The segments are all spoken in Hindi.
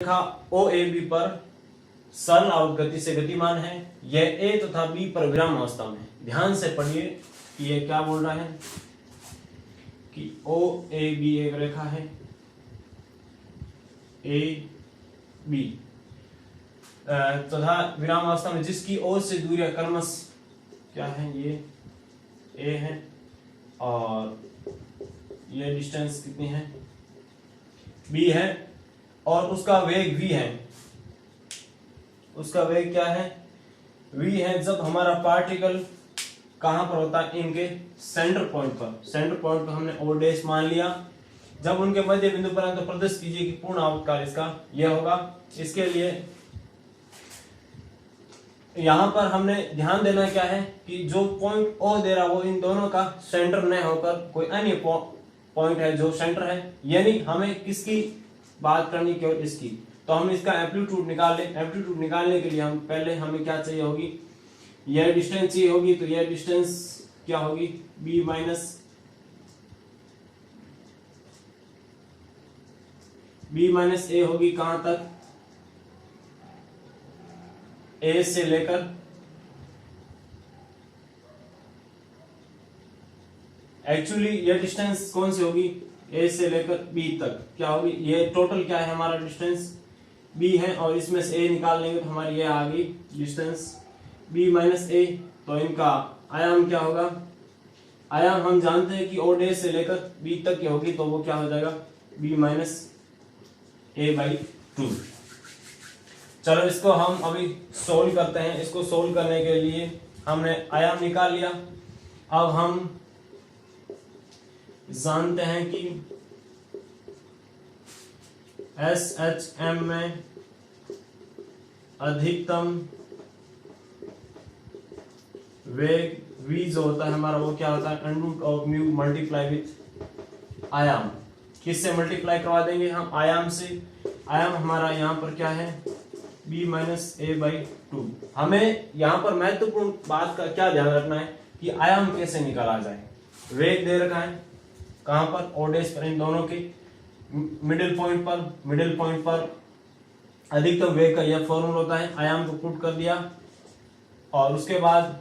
रेखा ओ ए बी पर सरल आवर्त गति से गतिमान है। यह ए तथा बी पर विराम अवस्था में। ध्यान से पढ़िए कि यह क्या बोल रहा है कि ओ ए बी एक रेखा है, ए बी तथा विराम अवस्था में जिसकी ओ से दूरियां क्रमश क्या है, ये ए है और ये डिस्टेंस कितनी है, बी है और उसका वेग v है। उसका वेग क्या है, v है। जब हमारा पार्टिकल कहां पर होता है, इनके सेंटर पॉइंट पर। सेंटर पॉइंट पर हमने ओ डैश मान लिया। जब उनके मध्य बिंदु पर तो प्रदर्शित कीजिए कि पूर्ण आवर्तकाल इसका यह होगा। इसके लिए यहां पर हमने ध्यान देना क्या है कि जो पॉइंट ओ दे रहा वो इन दोनों का सेंटर न होकर कोई अन्य पॉइंट है जो सेंटर है, यानी हमें किसकी बात करनी, केवल इसकी। तो हम इसका एम्पलीट्यूड निकाल लें। एम्पलीट्यूड निकालने के लिए हम पहले हमें क्या चाहिए होगी, यह डिस्टेंस चाहिए होगी। तो यह डिस्टेंस क्या होगी, b माइनस ए होगी। कहां तक, ए से लेकर एक्चुअली यह डिस्टेंस कौन सी होगी, ए से लेकर बी तक क्या होगी। ये टोटल क्या है, हमारा डिस्टेंस बी है और इसमें से ए निकाल लेंगे तो हमारी ये आ गई डिस्टेंस बी माइनस ए। तो इनका आयाम क्या होगा, आयाम हम जानते हैं कि ओ डे से लेकर बी तक की होगी, तो वो क्या हो जाएगा, बी माइनस ए बाई 2। चलो इसको हम अभी सोल्व करते हैं। इसको सोल्व करने के लिए हमने आयाम निकाल लिया। अब हम जानते हैं कि एस एच एम में अधिकतम वेग v जो होता है हमारा, वो क्या होता है, under of mu multiply with आयाम। किससे मल्टीप्लाई करवा देंगे हम, आयाम से। आयाम हमारा यहाँ पर क्या है, b माइनस ए बाई 2। हमें यहाँ पर महत्वपूर्ण बात का क्या ध्यान रखना है कि आयाम कैसे निकाला जाए। वेग दे रखा है कहां पर, ओडेस पर, इन दोनों के मिडिल पॉइंट पर अधिकतम वेग का यह फॉर्मूला होता है। आयाम को पुट कर दिया और उसके बाद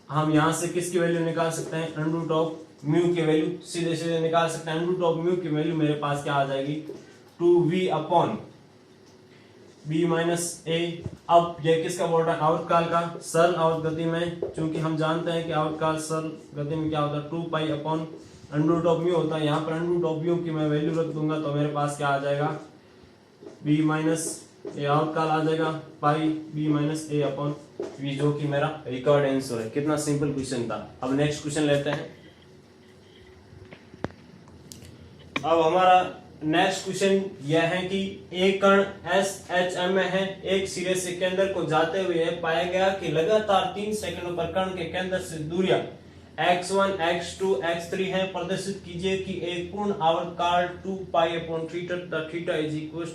हम यहां से किसकी वैल्यू निकाल सकते हैं, अंडर रूट ऑफ म्यू की वैल्यू सीधे सीधे निकाल सकते हैं। अंडर रूट ऑफ म्यू की वैल्यू मेरे पास क्या आ जाएगी, 2v अपॉन b माइनस ए। अब यह किसका बोल रहा है, आवर्तकाल का। सरल आवर्त गति में चूंकि हम जानते हैं कि आवर्तकाल सरल गति में क्या होता है, 2 pi upon under root of mu होता है। यहाँ पर अंडर रूट ऑफ म्यू की मैं वैल्यू रख दूंगा तो मेरे पास क्या आ जाएगा, b माइनस ए आवर्तकाल आ जाएगा पाई b माइनस ए अपॉन v, जो कि मेरा रिकॉर्ड आंसर है। कितना सिंपल क्वेश्चन था। अब नेक्स्ट क्वेश्चन लेते हैं। अब हमारा नेक्स्ट क्वेश्चन यह है कि एक कण एस एच एम में है। एक सिरे से केंद्र को जाते हुए पाया गया कि लगातार 3 सेकंडों पर कण के केंद्र से दूरियां x1, x2, x3 है। प्रदर्शित कीजिए कि एक पूर्ण आवर्तकाल 2 pi upon theta theta is equal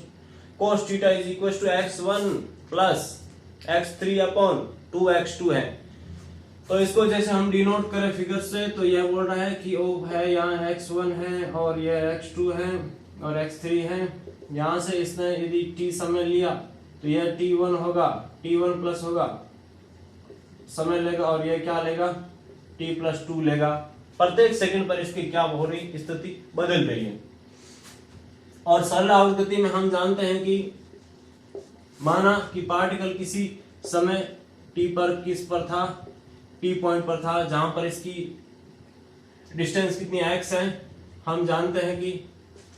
cos theta is equal to x1 plus x3 upon 2x2 है। तो इसको जैसे हम डिनोट करें फिगर से, तो यह बोल रहा है कि ओ है यहाँ x1 है और यह x2 है और x3 है। यहाँ से इसने यदि t समय लिया तो यह t1 होगा, t1 प्लस होगा, समय लेगा और यह क्या लेगा, t प्लस 2 लेगा। प्रत्येक सेकंड पर इसकी क्या हो रही, स्थिति बदल रही है। और सरल आवर्त गति में हम जानते हैं कि माना कि पार्टिकल किसी समय t पर किस पर था, t पॉइंट पर था, जहां पर इसकी डिस्टेंस कितनी x है। हम जानते हैं कि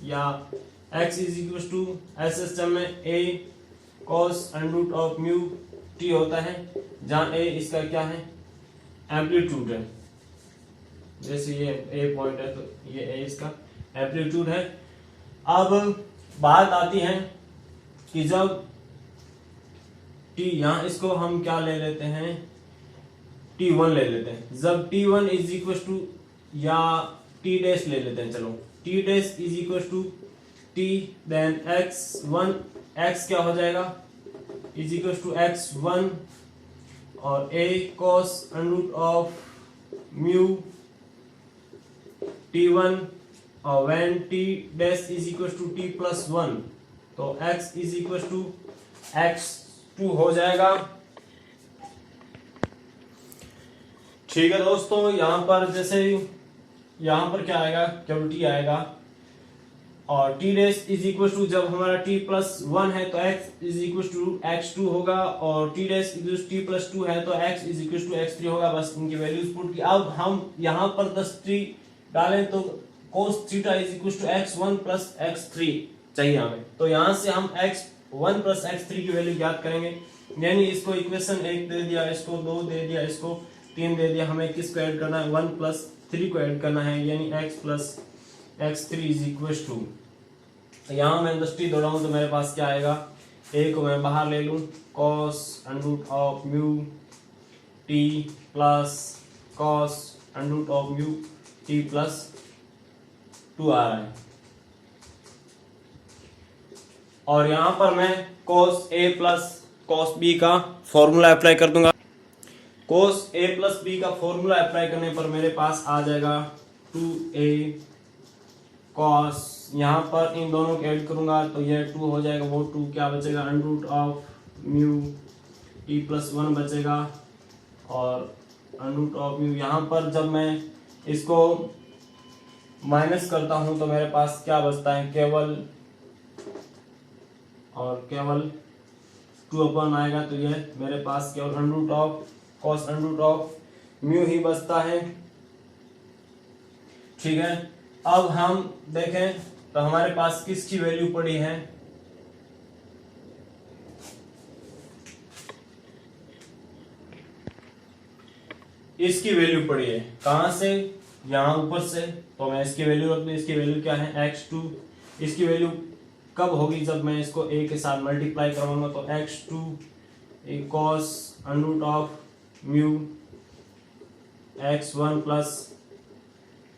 या x is equal to S S में a cos under root of mu t होता है, जहां a इसका क्या है, एम्पलीट्यूड है। जैसे ये a पॉइंट है तो ये a इसका एम्पलीट्यूड है। अब बात आती है कि जब t, यहां इसको हम क्या ले लेते हैं, t1 ले लेते हैं। जब t1 इज इक्वल टू, या t डैश ले लेते हैं, चलो t dash is equal to t then x1, x क्या हो जाएगा, इज इक्वल टू x1 और a cos under root of mu t1 when t dash is equals to t plus 1 तो x is equal to x2 हो जाएगा। ठीक है दोस्तों, यहाँ पर जैसे यहाँ पर क्या आएगा, केवल t आएगा और t dash is equal to जब हमारा t प्लस 1 है तो x is equal to x2 होगा और t dash is t plus 2 है तो x is equal to x3 होगा। बस इनकी वैल्यूज पुट की। अब हम यहाँ पर 10t डालें तो cos theta is equal to x1 plus x3 चाहिए हमें। तो यहाँ से हम x1 प्लस x3 की वैल्यू ज्ञात करेंगे। यानी इसको इक्वेशन 1 दे दिया, इसको 2 दे दिया, इसको 3 दे दिया। हमें किसको ऐड करना है, 1 प्लस 3 को ऐड करना है, यानी x plus x3 is equal to, यहाँ मैं 10t दौड़ाऊं तो मेरे पास क्या आएगा, a को मैं बाहर ले लूं, cos under root of mu t plus cos under root of mu t plus 2 आ रहा है। और यहाँ पर मैं cos a plus cos b का फॉर्मूला अप्लाई कर दूंगा। cos a प्लस b का फॉर्मूला अप्लाई करने पर मेरे पास आ जाएगा 2a cos, यहाँ पर इन दोनों को ऐड करूंगा तो ये 2 हो जाएगा, वो 2 क्या बचेगा, under root of mu t plus 1 बचेगा और अंडरूट ऑफ म्यू। यहाँ पर जब मैं इसको माइनस करता हूं तो मेरे पास क्या बचता है, केवल और केवल 2 अपन आएगा तो ये मेरे पास केवल under root of cos under root of mu ही बचता है। ठीक है, अब हम देखें तो हमारे पास किसकी वैल्यू पड़ी है, इसकी वैल्यू पड़ी है। कहां से, यहां ऊपर से। तो मैं इसकी वैल्यू रख दूं, इसकी वैल्यू क्या है, x2। इसकी वैल्यू कब होगी, जब मैं इसको a के साथ मल्टीप्लाई करवाऊंगा तो x2 cos under root of mu x1 plus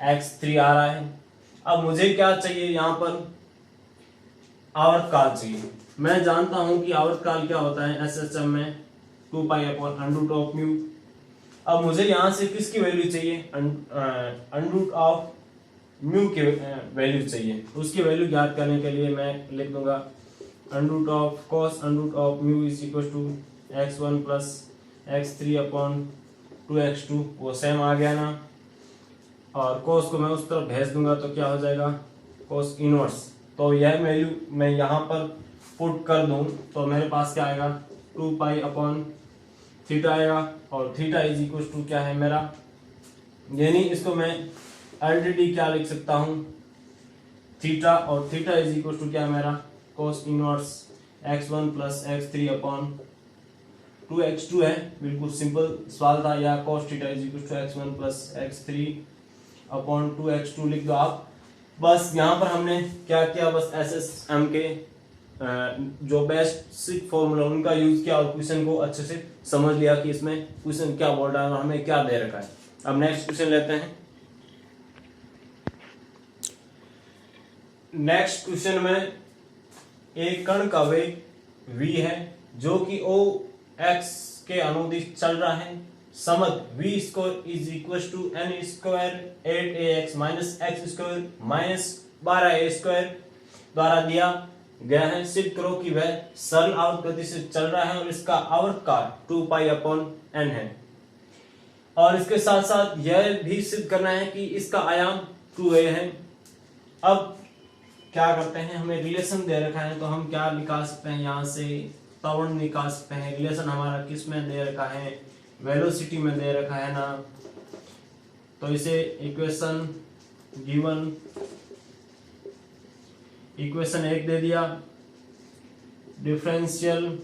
x3 आ रहा है। अब मुझे क्या चाहिए, यहाँ पर आवर्तकाल चाहिए। मैं जानता हूं कि आवर्तकाल क्या होता है SHM में, 2 pi upon under root of mu. अब मुझे यहाँ से किसकी वैल्यू चाहिए, अंडरूट ऑफ म्यू की वैल्यू चाहिए। उसकी वैल्यू ज्ञात करने के लिए मैं लिख दूंगा under root of cos under root of mu is equal to x1 plus x3 upon 2x2, वो सेम आ गया ना। और cos को मैं उस तरफ भेज दूंगा तो क्या हो जाएगा, cos इनवर्स। तो यह वैल्यू मैं यहाँ पर पुट कर दूं तो मेरे पास क्या आएगा, 2 पाई अपॉन थीटा आएगा और थीटा इज इक्वल टू क्या है मेरा, यानी इसको मैं ऑलरेडी क्या लिख सकता हूँ, थीटा, और थीटा इज इक्वल टू क्या है मेरा, cos inverse x1 plus x3 upon 2x2 है। बिल्कुल सिंपल सवाल था। या cos theta is equal to x1 plus x3 upon 2x2 लिख दो आप। बस यहाँ पर हमने क्या किया, बस SSM के जो बेसिक फॉर्मूला उनका यूज किया और क्वेश्चन को अच्छे से समझ लिया कि इसमें क्वेश्चन क्या बोल रहा है और हमें क्या दे रखा है। अब नेक्स्ट क्वेश्चन लेते हैं। नेक्स्ट क्वेश्चन में एक कण का वेग v है जो कि OX के अनुदिश चल रहा है। समत v square is equal to n square 8ax minus x square minus 12a square द्वारा दिया गया है। सिद्ध करो कि वह सरल आवर्त गति से चल रहा है और इसका आवर्तकाल 2 पाई अपॉन n है। और इसके साथ साथ यह भी सिद्ध करना है कि इसका आयाम 2a है। अब क्या करते हैं, हमें रिलेशन दे रखा है तो हम क्या निकाल सकते हैं, यहाँ से त्वरण निकाल सकते हैं। रिलेशन हमारा किस में दे रखा है, वेलोसिटी में दे रखा है ना। तो इसे इक्वेशन गिवन, इक्वेशन 1 दे दिया, डिफरेंशियल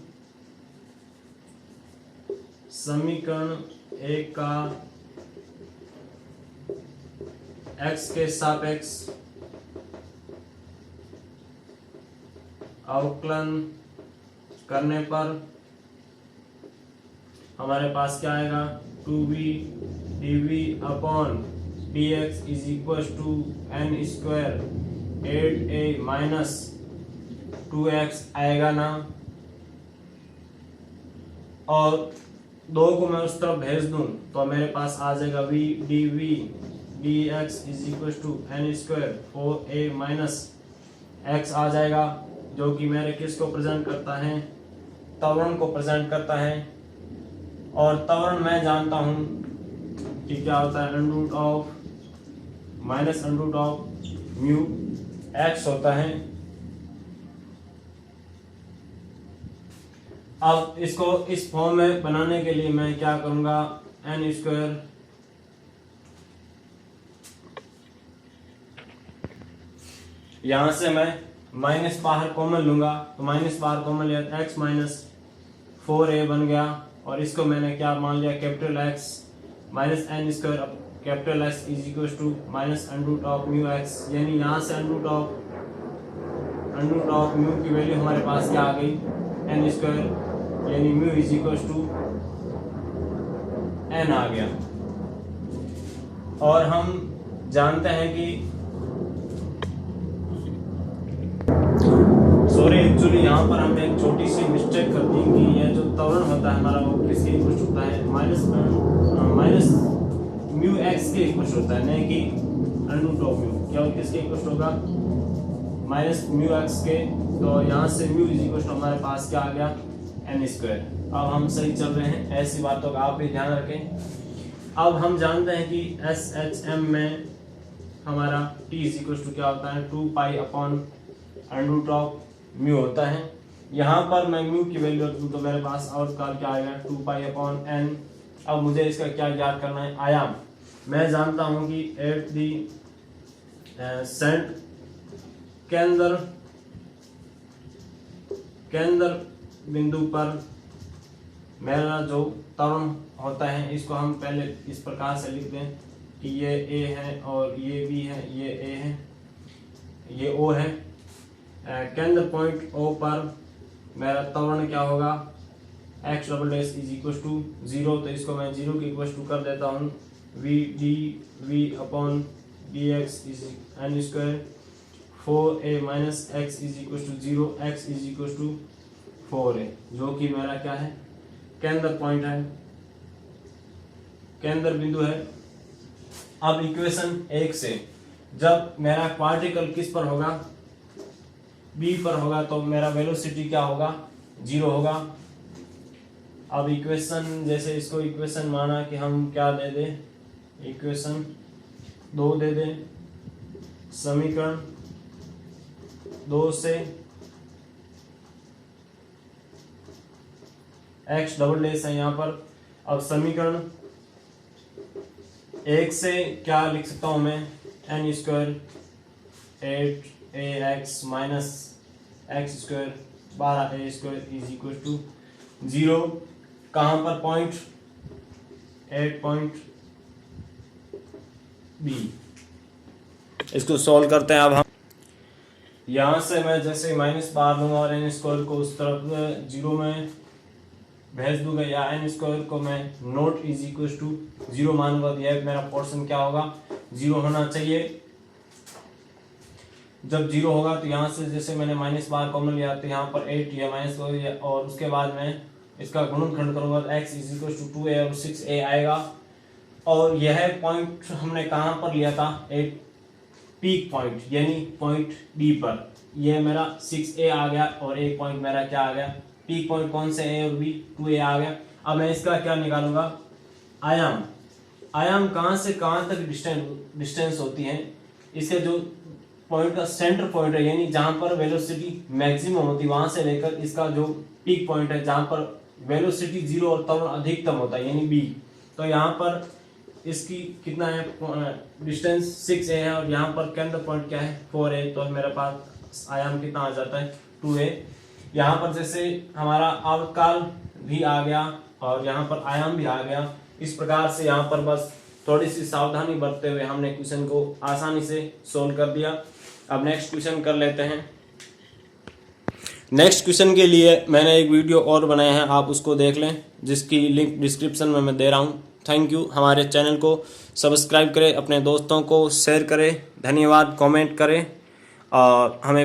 समीकरण 1 का x के सापेक्ष अवकलन करने पर हमारे पास क्या आएगा, 2b dv upon dx is equal to n square 8a minus 2x आएगा ना। और 2 को मैं उस तरफ भेज दूं तो मेरे पास आ जाएगा v dv dx is equal to n square 4a minus x आ जाएगा। जो कि मेरे किस को प्रेजेंट करता है, त्वरण को प्रेजेंट करता है। और त्वरण मैं जानता हूं कि क्या होता है, under root of minus under root of mu x होता है। अब इसको इस फॉर्म में बनाने के लिए मैं क्या करूंगा, एन स्क्वायर यहां से मैं माइनस बाहर कॉमन लूंगा, तो माइनस बाहर कॉमन लिया एक्स माइनस 4a बन गया। और इसको मैंने क्या मान लिया, capital X minus n square capital X is equal to minus under root of mu X. यानी यहाँ से अंडर रूट ऑफ म्यू की वैल्यू हमारे पास क्या आ गई, एन स्क्वायर, यानी mu is equal to n आ गया। और हम जानते हैं कि सॉरी, एक्चुअली यहाँ पर हमने एक छोटी सी मिस्टेक कर दी कि यह जो त्वरण होता है हमारा वो किसके इक्वल होता है, माइनस म्यू एक्स के इक्वल होता है, नहीं कि अंडर रूट ऑफ म्यू। क्या किसके इक्वल होगा, माइनस म्यू एक्स के। तो यहाँ से म्यू इज इक्वल हमारे पास क्या आ गया, एन स्क्वायर। अब हम सही चल रहे हैं, ऐसी बातों का आप भी ध्यान रखें। अब हम जानते हैं कि एस एच एम में हमारा टी इज इक्वल टू क्या होता है, 2 pi upon under root of mu होता है। यहाँ पर मैं म्यू की वैल्यू रखूँ तो मेरे पास और क्या आएगा, 2 पाई अपॉन एन। अब मुझे इसका क्या याद करना है, आयाम। मैं जानता हूँ कि एट दी सेंट केंद्र बिंदु पर मेरा जो त्वरण होता है, इसको हम पहले इस प्रकार से लिख दें कि ये ए है और ये बी है, ये ए है, ये ओ है। केंद्र पॉइंट ओ पर मेरा त्वरण क्या होगा, x double dash is equal to 0। तो इसको मैं 0 के इक्वल टू कर देता हूँ, v d v upon d x is n square 4a minus x is equal to 0, x is equal to 4a, जो कि मेरा क्या है, केंद्र पॉइंट है, केंद्र बिंदु है। अब इक्वेशन 1 से जब मेरा पार्टिकल किस पर होगा, बी पर होगा, तो मेरा वेलोसिटी क्या होगा, 0 होगा। अब इक्वेशन, जैसे इसको इक्वेशन माना कि हम क्या दे दें, इक्वेशन 2 दे दें, समीकरण 2 से एक्स डबल डैश है यहाँ पर। अब समीकरण 1 से क्या लिख सकता हूं मैं, n square 8ax minus x square 12a square is equal to 0। कहां पर पॉइंट, 8 पॉइंट बी। इसको सॉल्व करते हैं। अब हम यहां से मैं जैसे माइनस बाहर लूंगा और एन स्क्वायर को उस तरफ 0 में भेज दूंगा, या एन स्क्वायर को मैं नोट इज इक्वल टू 0 मानूंगा, तो यह मेरा पोर्शन क्या होगा, 0 होना चाहिए। जब 0 होगा तो यहाँ से जैसे मैंने माइनस बाहर कॉमन लिया, तो यहाँ पर 8 या माइनस और उसके बाद मैं इसका गुणनखंड करूंगा, तो x is equal to 2a और 6a आएगा। और यह पॉइंट हमने कहाँ पर लिया था, एक पीक पॉइंट, यानी पॉइंट बी पर। यह मेरा 6a आ गया और एक पॉइंट मेरा क्या आ गया, पीक पॉइंट कौन से a और b, 2a आ गया। अब मैं इसका क्या निकालूंगा, आयाम। आयाम कहाँ से कहाँ तक डिस्टेंस होती है, इसके जो पॉइंट का सेंटर पॉइंट है, यानी जहां पर वेलोसिटी मैक्सिमम होती है, वहां से लेकर इसका जो पीक पॉइंट है जहां पर वेलोसिटी 0 और त्वरण अधिकतम होता है, यानी बी। तो यहाँ पर इसकी कितना है डिस्टेंस 6a है, और यहाँ पर केंद्र पॉइंट क्या है 4a। तो मेरे पास आयाम कितना आ जाता है 2a। यहाँ पर जैसे हमारा आवर्तकाल भी आ गया और यहाँ पर आयाम भी आ गया। इस प्रकार से यहाँ पर बस थोड़ी सी सावधानी बरतते हुए हमने क्वेश्चन को आसानी से सोल्व कर दिया। अब नेक्स्ट क्वेश्चन कर लेते हैं। नेक्स्ट क्वेश्चन के लिए मैंने एक वीडियो और बनाया है, आप उसको देख लें, जिसकी लिंक डिस्क्रिप्शन में मैं दे रहा हूँ। Thank you. हमारे चैनल को सब्सक्राइब करें, अपने दोस्तों को शेयर करें। धन्यवाद। कमेंट करें और हमें